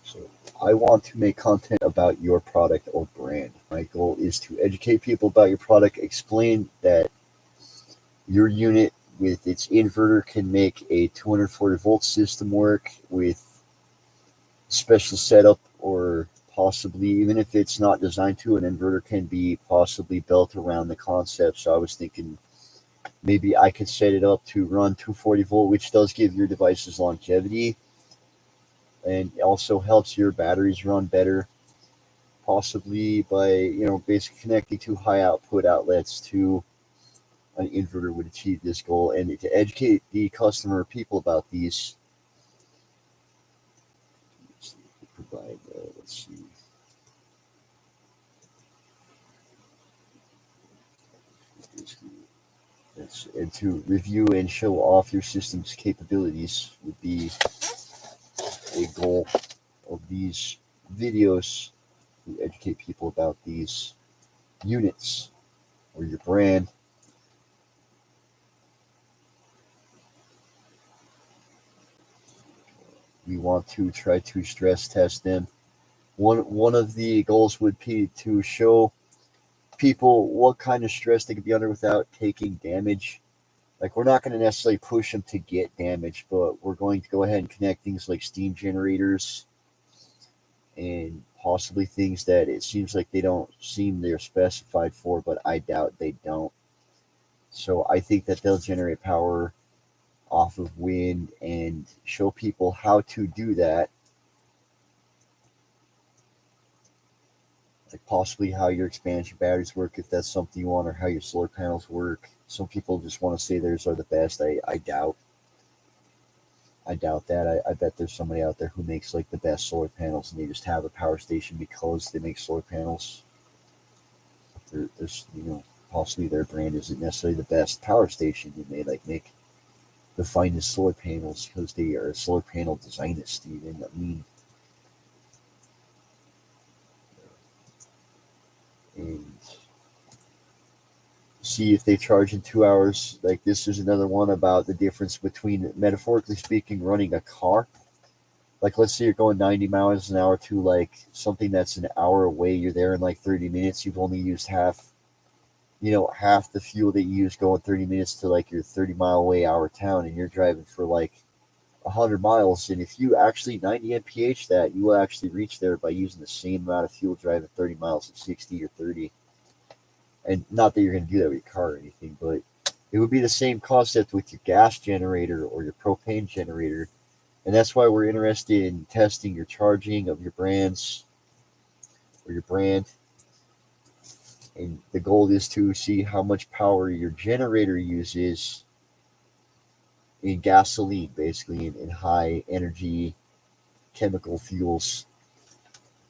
So I want to make content about your product or brand. My goal is to educate people about your product, explain that your unit with its inverter can make a 240-volt system work with special setup, or possibly, even if it's not designed to, an inverter can be possibly built around the concept. So I was thinking maybe I could set it up to run 240-volt, which does give your devices longevity and also helps your batteries run better, possibly by basically connecting to high output outlets to an inverter would achieve this goal. And to educate the customer people about these, provide let's see. And to review and show off your system's capabilities would be a goal of these videos, to educate people about these units or your brand. We want to try to stress test them. One of the goals would be to show people what kind of stress they could be under without taking damage. Like, we're not going to necessarily push them to get damage, but we're going to go ahead and connect things like steam generators and possibly things that it seems like they don't seem they're specified for, but I doubt they don't. So I think that they'll generate power off of wind and show people how to do that, like possibly how your expansion batteries work, if that's something you want, or how your solar panels work. Some people just want to say theirs are the best. I doubt that. I bet there's somebody out there who makes like the best solar panels, and they just have a power station because they make solar panels. There's possibly their brand isn't necessarily the best power station, and they like make the finest solar panels because they are solar panel designers, even. I mean, and see if they charge in 2 hours. Like, this is another one about the difference between, metaphorically speaking, running a car. Like, let's say you're going 90 miles an hour to like something that's an hour away. You're there in like 30 minutes. You've only used half the fuel that you use going 30 minutes to like your 30-mile away hour town, and you're driving for like 100 miles. And if you actually 90 mph that, you will actually reach there by using the same amount of fuel driving 30 miles at 60 or 30. And not that you're going to do that with your car or anything, but it would be the same concept with your gas generator or your propane generator. And that's why we're interested in testing your charging of your brands or your brand. And the goal is to see how much power your generator uses in gasoline, basically in high energy chemical fuels.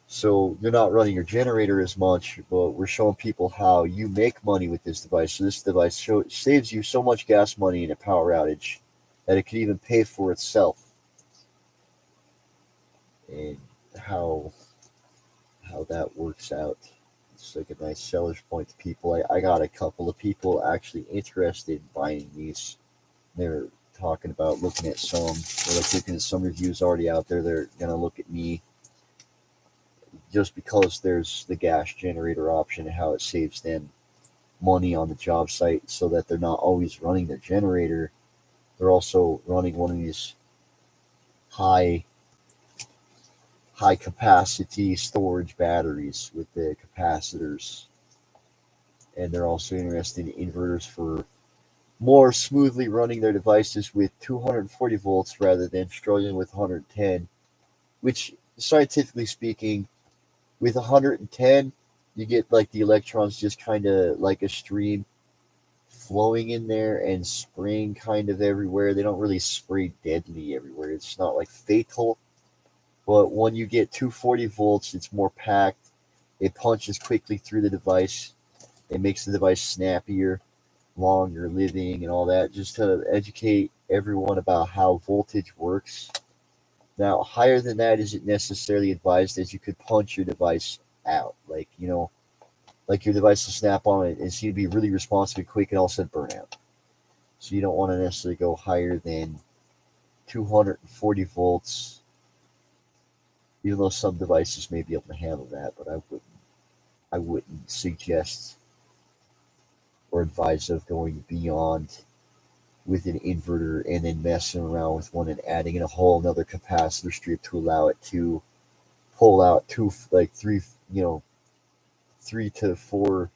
So you're not running your generator as much, but we're showing people how you make money with this device. So this device saves you so much gas money in a power outage that it could even pay for itself. And how that works out. It's like a nice seller's point to people. I got a couple of people actually interested in buying these. They're talking about looking at some. They're like looking at some reviews already out there. They're gonna look at me just because there's the gas generator option and how it saves them money on the job site, so that they're not always running their generator. They're also running one of these high capacity storage batteries with the capacitors. And they're also interested in inverters for more smoothly running their devices with 240 volts rather than struggling with 110, which, scientifically speaking, with 110, you get like the electrons just kind of like a stream flowing in there and spraying kind of everywhere. They don't really spray deadly everywhere. It's not like fatal. But when you get 240 volts, it's more packed. It punches quickly through the device. It makes the device snappier, longer living, and all that, just to educate everyone about how voltage works. Now, higher than that isn't necessarily advised, as you could punch your device out. Like your device will snap on it and seem to be really responsive and quick, and all of a sudden burn out. So you don't want to necessarily go higher than 240 volts even though some devices may be able to handle that, but I wouldn't suggest or advise of going beyond with an inverter and then messing around with one and adding in a whole another capacitor strip to allow it to pull out two, like three, you know, 3 to 4.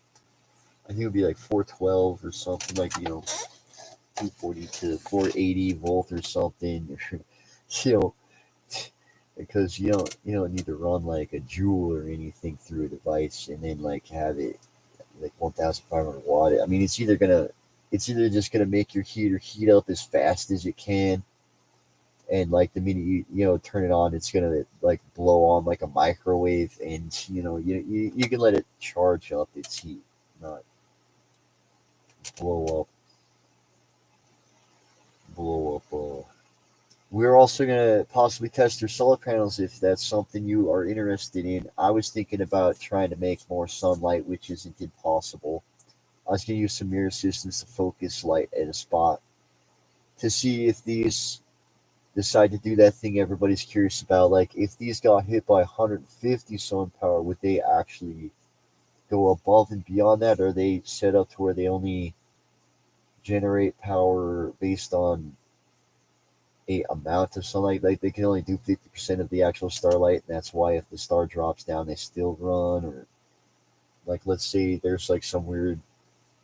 I think it would be like 412 or something, like, 240 to 480 volt or something. you know, because you don't need to run like a joule or anything through a device and then like have it like 1,500 watt. I mean, it's either just gonna make your heater heat up as fast as it can, and like the minute you turn it on, it's gonna like blow on like a microwave, and you can let it charge up its heat, not blow up blow up. We're also gonna possibly test your solar panels if that's something you are interested in. I was thinking about trying to make more sunlight, which isn't impossible. I was gonna use some mirror systems to focus light at a spot to see if these decide to do that thing everybody's curious about. Like, if these got hit by 150 sun power, would they actually go above and beyond that? Or are they set up to where they only generate power based on a amount of sunlight? Like, they can only do 50% of the actual starlight, and that's why if the star drops down, they still run. Or, like, let's say there's like some weird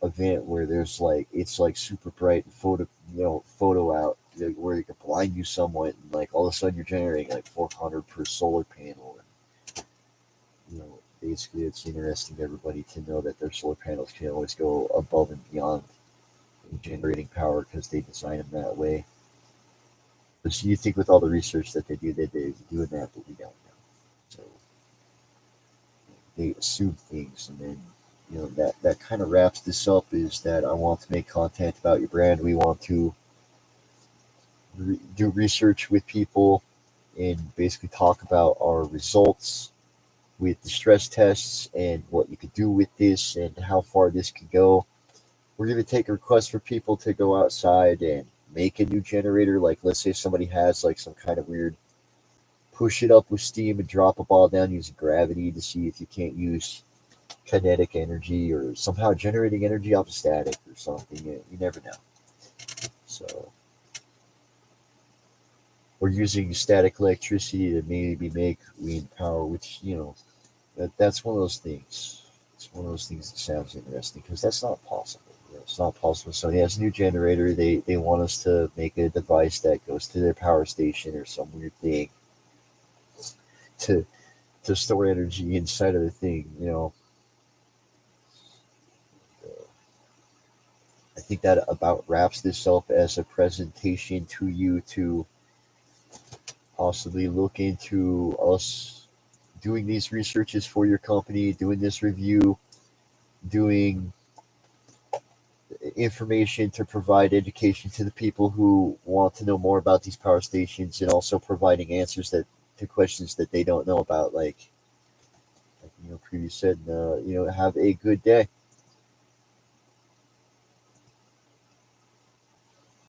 event where there's like it's like super bright and photo out, like, where you can blind you somewhat, and like all of a sudden you're generating like 400 per solar panel. And basically it's interesting to everybody to know that their solar panels can always go above and beyond in generating power because they design them that way. But so you think with all the research that they do, that they're doing that, but we don't know. So they assume things, and then that kind of wraps this up. Is that I want to make content about your brand. We want to do research with people and basically talk about our results with the stress tests and what you could do with this and how far this could go. We're going to take requests for people to go outside and make a new generator. Like, let's say somebody has like some kind of weird push it up with steam and drop a ball down using gravity to see if you can't use kinetic energy or somehow generating energy off of static or something. You never know. So we're using static electricity to maybe make wind power, which that's one of those things. It's one of those things that sounds interesting because that's not possible. It's not possible. Somebody has a new generator. They want us to make a device that goes to their power station or some weird thing to store energy inside of the thing. I think that about wraps this up as a presentation to you to possibly look into us doing these researches for your company, doing this review, doing information to provide education to the people who want to know more about these power stations, and also providing answers to questions that they don't know about. Like previous said, have a good day.